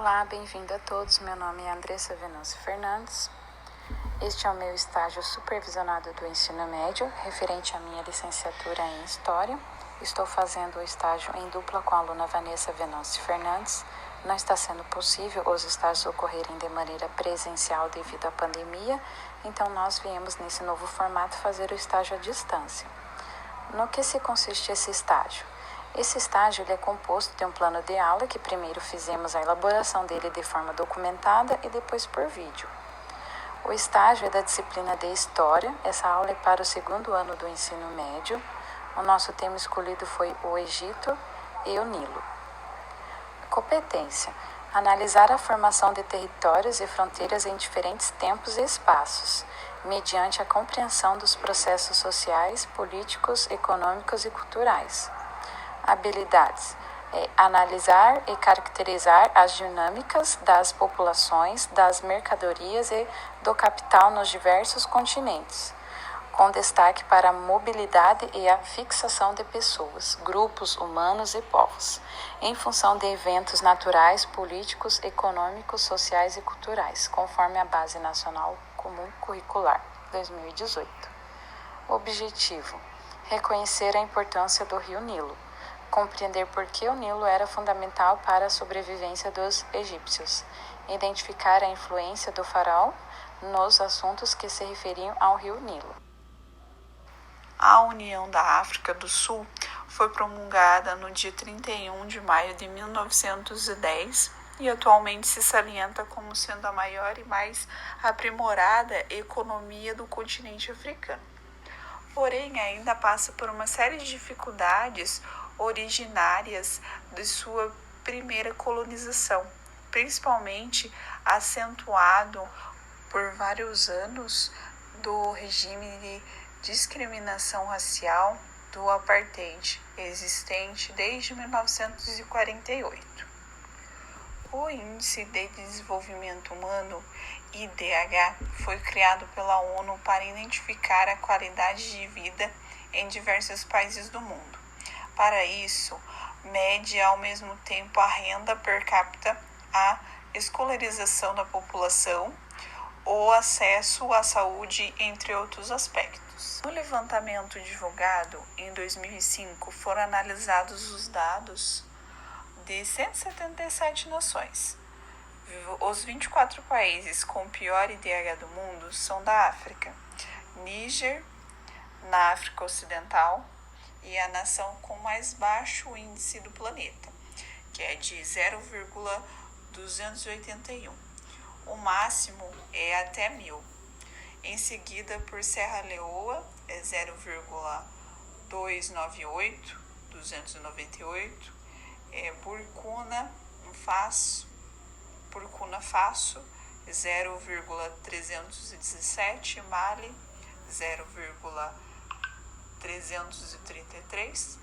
Olá, bem-vindo a todos. Meu nome é Andressa Venâncio Fernandes. Este é o meu estágio supervisionado do ensino médio, referente à minha licenciatura em História. Estou fazendo o estágio em dupla com a aluna Vanessa Venâncio Fernandes. Não está sendo possível os estágios ocorrerem de maneira presencial devido à pandemia, então nós viemos nesse novo formato fazer o estágio à distância. No que se consiste esse estágio? Esse estágio ele é composto de um plano de aula que primeiro fizemos a elaboração dele de forma documentada e depois por vídeo. O estágio é da disciplina de História. Essa aula é para o segundo ano do ensino médio. O nosso tema escolhido foi o Egito e o Nilo. Competência: analisar a formação de territórios e fronteiras em diferentes tempos e espaços, mediante a compreensão dos processos sociais, políticos, econômicos e culturais. Habilidades: analisar e caracterizar as dinâmicas das populações, das mercadorias e do capital nos diversos continentes, com destaque para a mobilidade e a fixação de pessoas, grupos humanos e povos, em função de eventos naturais, políticos, econômicos, sociais e culturais, conforme a Base Nacional Comum Curricular 2018. Objetivo: reconhecer a importância do Rio Nilo, compreender por que o Nilo era fundamental para a sobrevivência dos egípcios, identificar a influência do faraó nos assuntos que se referiam ao Rio Nilo. A União da África do Sul foi promulgada no dia 31 de maio de 1910 e atualmente se salienta como sendo a maior e mais aprimorada economia do continente africano. Porém, ainda passa por uma série de dificuldades originárias de sua primeira colonização, principalmente acentuado por vários anos do regime de discriminação racial do apartheid, existente desde 1948. O Índice de Desenvolvimento Humano, IDH, foi criado pela ONU para identificar a qualidade de vida em diversos países do mundo. Para isso, mede ao mesmo tempo a renda per capita, a escolarização da população, o acesso à saúde, entre outros aspectos. No levantamento divulgado em 2005, foram analisados os dados de 177 nações. Os 24 países com pior IDH do mundo são da África: Níger, na África Ocidental, e a nação com mais baixo índice do planeta, que é de 0,281. O máximo é até 1000. Em seguida, por Serra Leoa, é 0,298, 298. Burkina Faso, 0,317. Mali, 0,333.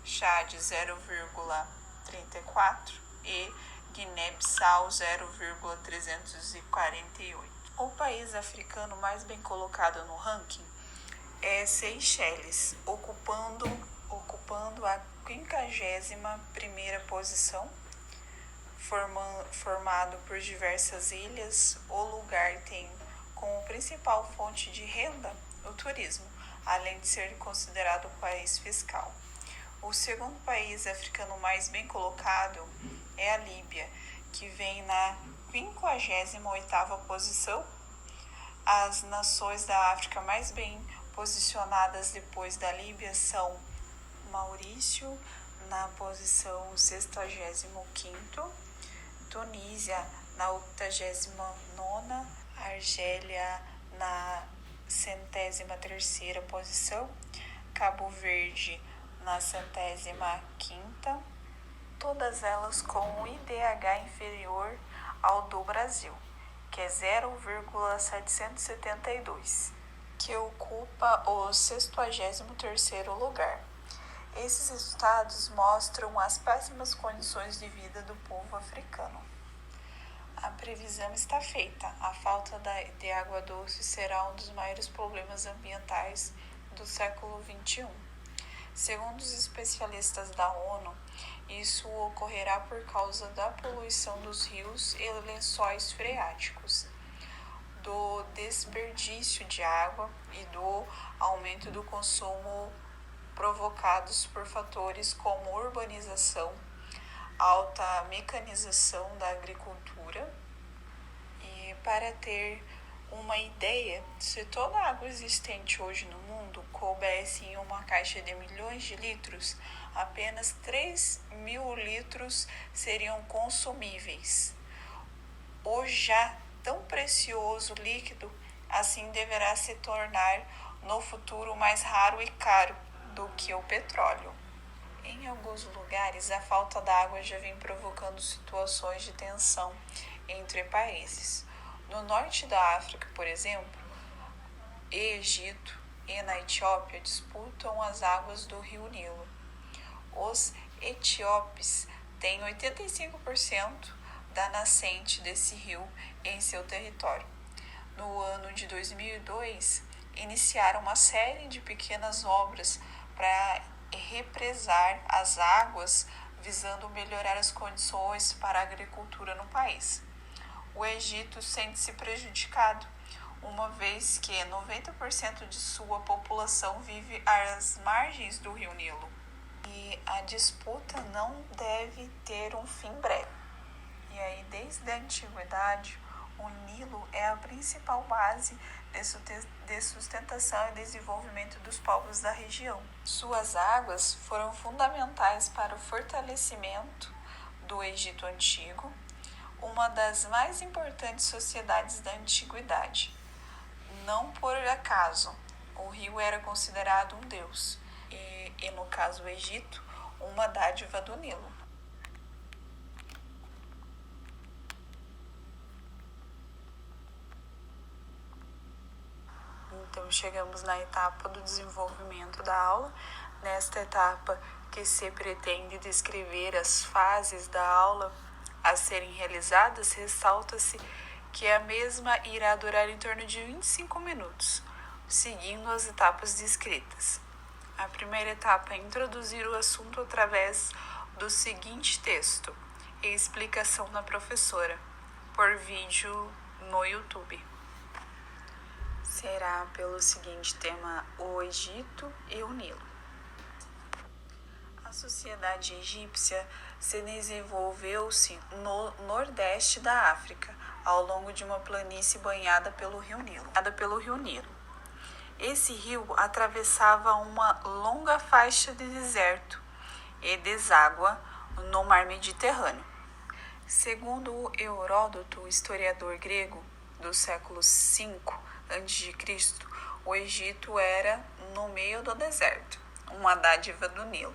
Chad, 0,34. E Guiné-Bissau, 0,348. O país africano mais bem colocado no ranking é Seychelles, ocupando a 51ª posição. Formado por diversas ilhas, o lugar tem como principal fonte de renda o turismo, além de ser considerado um país fiscal. O segundo país africano mais bem colocado é a Líbia, que vem na 58ª posição. As nações da África mais bem posicionadas depois da Líbia são Maurício, na posição 65º, Tunísia, na 89ª, Argélia, na 103ª posição, Cabo Verde, na 105ª, todas elas com um IDH inferior ao do Brasil, que é 0,772, que ocupa o 63º lugar. Esses resultados mostram as péssimas condições de vida do povo africano. A previsão está feita. A falta de água doce será um dos maiores problemas ambientais do século XXI. Segundo os especialistas da ONU, isso ocorrerá por causa da poluição dos rios e lençóis freáticos, do desperdício de água e do aumento do consumo provocados por fatores como urbanização, alta mecanização da agricultura. E para ter uma ideia, se toda a água existente hoje no mundo coubesse em uma caixa de milhões de litros, apenas 3.000 litros seriam consumíveis. O já tão precioso líquido assim deverá se tornar no futuro mais raro e caro do que o petróleo. Em alguns lugares, a falta d'água já vem provocando situações de tensão entre países. No norte da África, por exemplo, Egito e na Etiópia disputam as águas do rio Nilo. Os etíopes têm 85% da nascente desse rio em seu território. No ano de 2002, iniciaram uma série de pequenas obras para represar as águas, visando melhorar as condições para a agricultura no país. O Egito sente-se prejudicado, uma vez que 90% de sua população vive às margens do rio Nilo. E a disputa não deve ter um fim breve. E aí, desde a antiguidade, o Nilo é a principal base de sustentação e desenvolvimento dos povos da região. Suas águas foram fundamentais para o fortalecimento do Egito Antigo, uma das mais importantes sociedades da antiguidade. Não por acaso, o rio era considerado um deus, e no caso do Egito, uma dádiva do Nilo. Então, chegamos na etapa do desenvolvimento da aula. Nesta etapa, que se pretende descrever as fases da aula a serem realizadas, ressalta-se que a mesma irá durar em torno de 25 minutos, seguindo as etapas descritas. A primeira etapa é introduzir o assunto através do seguinte texto e explicação da professora, por vídeo no YouTube. Será pelo seguinte tema: o Egito e o Nilo. A sociedade egípcia se desenvolveu-se no nordeste da África, ao longo de uma planície banhada pelo rio Nilo. Esse rio atravessava uma longa faixa de deserto e deságua no mar Mediterrâneo. Segundo Heródoto, historiador grego do século V a.C., o Egito era no meio do deserto, uma dádiva do Nilo.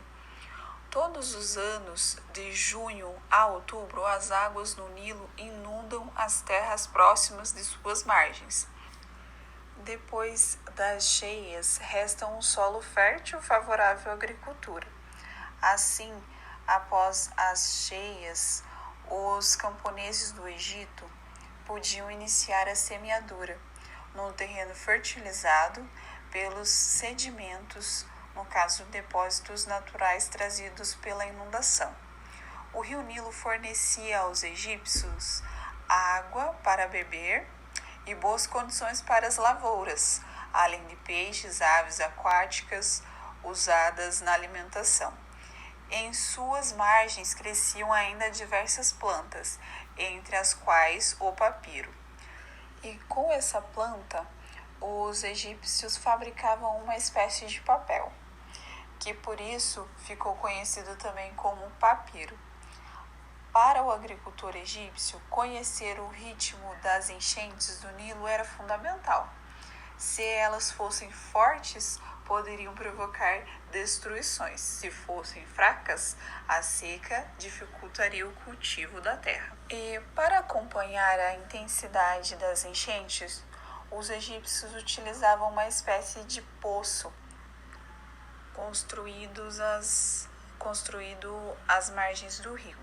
Todos os anos, de junho a outubro, as águas do Nilo inundam as terras próximas de suas margens. Depois das cheias, resta um solo fértil favorável à agricultura. Assim, após as cheias, os camponeses do Egito podiam iniciar a semeadura no terreno fertilizado pelos sedimentos, no caso, depósitos naturais trazidos pela inundação. O rio Nilo fornecia aos egípcios água para beber e boas condições para as lavouras, além de peixes, aves aquáticas usadas na alimentação. Em suas margens cresciam ainda diversas plantas, entre as quais o papiro. E com essa planta, os egípcios fabricavam uma espécie de papel, que por isso ficou conhecido também como papiro. Para o agricultor egípcio, conhecer o ritmo das enchentes do Nilo era fundamental. Se elas fossem fortes, poderiam provocar destruições. Se fossem fracas, a seca dificultaria o cultivo da terra. E para acompanhar a intensidade das enchentes, os egípcios utilizavam uma espécie de poço construído às margens do rio.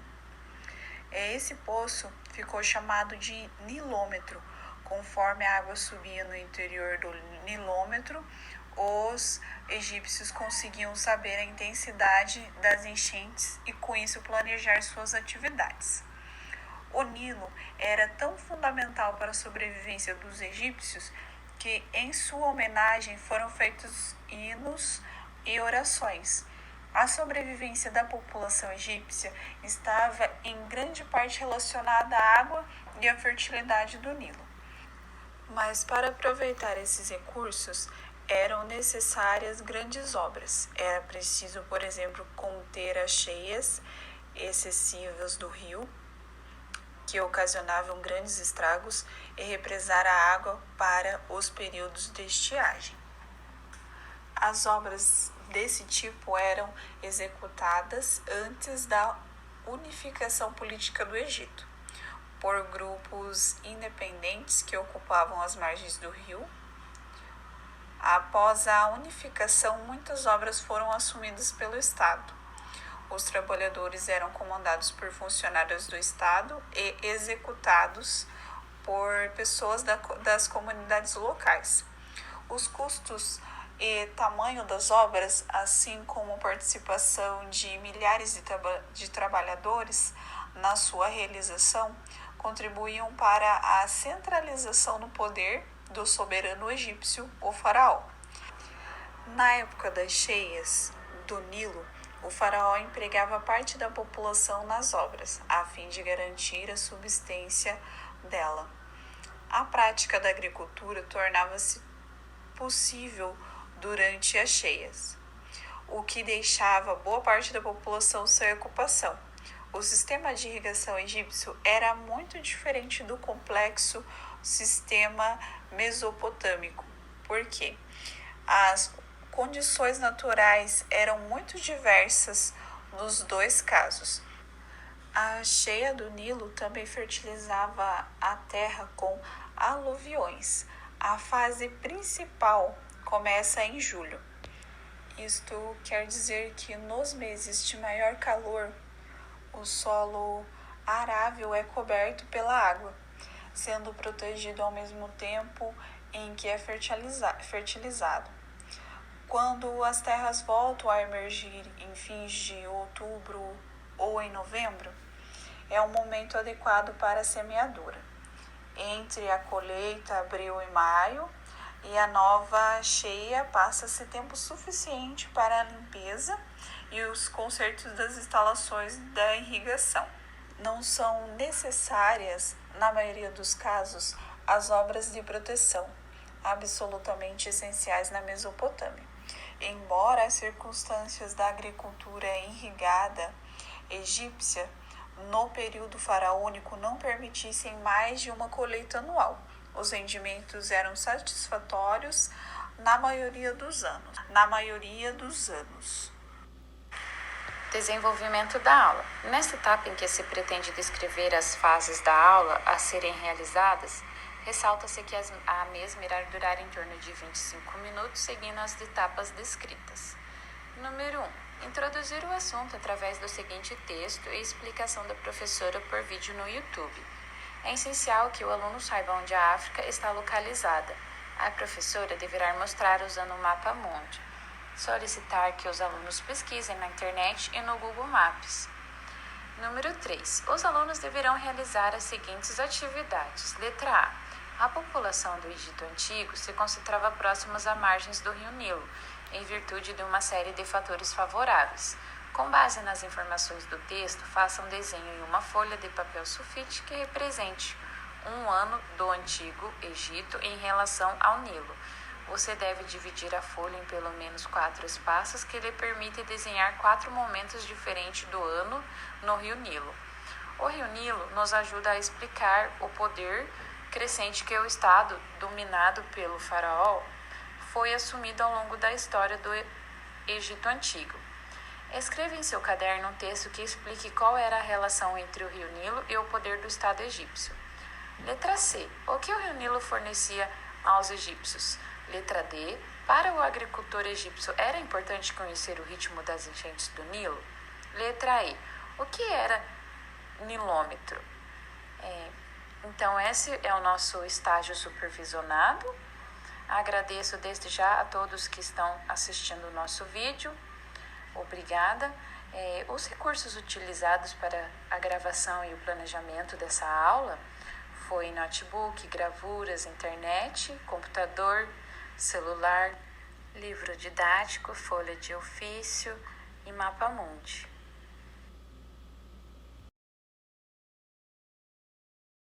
Esse poço ficou chamado de nilômetro. Conforme a água subia no interior do nilômetro, os egípcios conseguiam saber a intensidade das enchentes e com isso planejar suas atividades. O Nilo era tão fundamental para a sobrevivência dos egípcios que em sua homenagem foram feitos hinos e orações. A sobrevivência da população egípcia estava em grande parte relacionada à água e à fertilidade do Nilo. Mas para aproveitar esses recursos, eram necessárias grandes obras. Era preciso, por exemplo, conter as cheias excessivas do rio, que ocasionavam grandes estragos, e represar a água para os períodos de estiagem. As obras desse tipo eram executadas antes da unificação política do Egito, por grupos independentes que ocupavam as margens do rio. Após a unificação, muitas obras foram assumidas pelo Estado. Os trabalhadores eram comandados por funcionários do Estado e executados por pessoas das comunidades locais. Os custos e tamanho das obras, assim como a participação de milhares de trabalhadores na sua realização, contribuíam para a centralização do poder do soberano egípcio, o faraó. Na época das cheias do Nilo, o faraó empregava parte da população nas obras, a fim de garantir a subsistência dela. A prática da agricultura tornava-se possível durante as cheias, o que deixava boa parte da população sem ocupação. O sistema de irrigação egípcio era muito diferente do complexo sistema mesopotâmico, porque as condições naturais eram muito diversas nos dois casos. A cheia do Nilo também fertilizava a terra com aluviões. A fase principal começa em julho. Isto quer dizer que nos meses de maior calor, o solo arável é coberto pela água, sendo protegido ao mesmo tempo em que é fertilizado. Quando as terras voltam a emergir em fins de outubro ou em novembro, é um momento adequado para a semeadura. Entre a colheita, abril e maio, e a nova cheia, passa-se tempo suficiente para a limpeza e os consertos das instalações da irrigação. Não são necessárias, na maioria dos casos, as obras de proteção, absolutamente essenciais na Mesopotâmia. Embora as circunstâncias da agricultura irrigada egípcia no período faraônico não permitissem mais de uma colheita anual, os rendimentos eram satisfatórios na maioria dos anos. Desenvolvimento da aula. Nesta etapa em que se pretende descrever as fases da aula a serem realizadas, ressalta-se que a mesma irá durar em torno de 25 minutos, seguindo as etapas descritas. Número 1. Introduzir o assunto através do seguinte texto e explicação da professora por vídeo no YouTube. É essencial que o aluno saiba onde a África está localizada. A professora deverá mostrar usando o mapa mundi. Solicitar que os alunos pesquisem na internet e no Google Maps. Número 3. Os alunos deverão realizar as seguintes atividades. Letra A. A população do Egito Antigo se concentrava próximas às margens do rio Nilo, em virtude de uma série de fatores favoráveis. Com base nas informações do texto, faça um desenho em uma folha de papel sulfite que represente um ano do Antigo Egito em relação ao Nilo. Você deve dividir a folha em pelo menos 4 espaços que lhe permitem desenhar 4 momentos diferentes do ano no rio Nilo. O rio Nilo nos ajuda a explicar o poder crescente que o Estado, dominado pelo faraó, foi assumido ao longo da história do Egito Antigo. Escreva em seu caderno um texto que explique qual era a relação entre o rio Nilo e o poder do Estado egípcio. Letra C. O que o rio Nilo fornecia aos egípcios? Letra D. Para o agricultor egípcio era importante conhecer o ritmo das enchentes do Nilo? Letra E. O que era nilômetro? Então, esse é o nosso estágio supervisionado. Agradeço desde já a todos que estão assistindo o nosso vídeo. Obrigada. Os recursos utilizados para a gravação e o planejamento dessa aula foi notebook, gravuras, internet, computador, celular, livro didático, folha de ofício e mapa mundi.